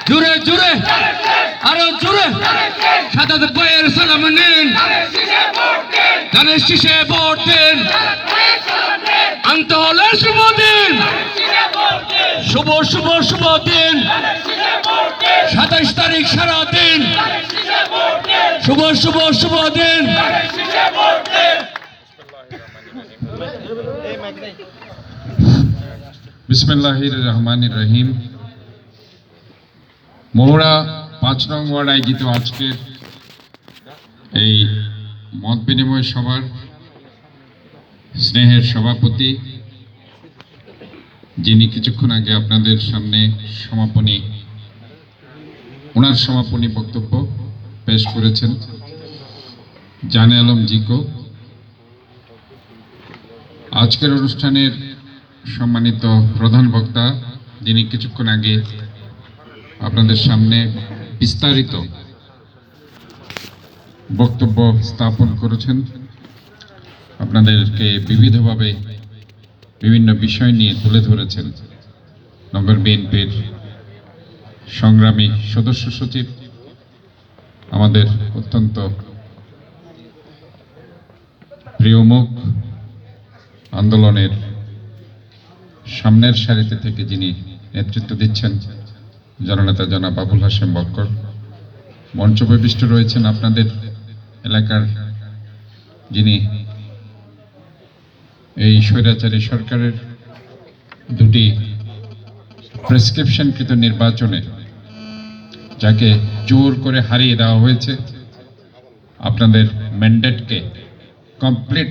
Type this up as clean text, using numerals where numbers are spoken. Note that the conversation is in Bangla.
জোরে জোরে আরো জোরে সাদাত ভাইয়ের সালাম নিন, ধানের শীষে ভোট দিন, আনতে হলে শুভ দিন, শুভ শুভ শুভ দিন, 27 তারিখ সারা দিন, শুভ শুভ শুভ দিন। বিসমিল্লাহির রহমানির রহিম। মহুরা 5 নং ওয়ার্ড আয়োজিত আজকের এই মত বিনিময় সভার স্নেহের সভাপতি, যিনি কিছুক্ষণ আগে আপনাদের সামনে ওনার সমাপনী বক্তব্য পেশ করেছেন, জানে আলম জিকো। আজকের অনুষ্ঠানের সম্মানিত প্রধান বক্তা, যিনি কিছুক্ষণ আগে আপনাদের সামনে বিস্তারিত বক্তব্য স্থাপন করেছেন, আপনাদেরকে বিবিধভাবে বিভিন্ন বিষয় নিয়ে তুলে ধরেছেন। নগর বিএনপির সংগ্রামী সদস্য সচিব, আমাদের অত্যন্ত প্রিয় মুখ, আন্দোলনের সামনের সারিতে থেকে যিনি নেতৃত্ব দিচ্ছেন, জননেতা জনাব আবুল হাশেম বক্কর। মঞ্চপ্রবিষ্ট রয়েছেন আপনাদের এলাকার যিনি এই স্বৈরাচারী সরকারের দুটি প্রেসক্রিপশনকৃত নির্বাচনে যাকে জোর করে হারিয়ে দেওয়া হয়েছে, আপনাদের ম্যান্ডেটকে কমপ্লিট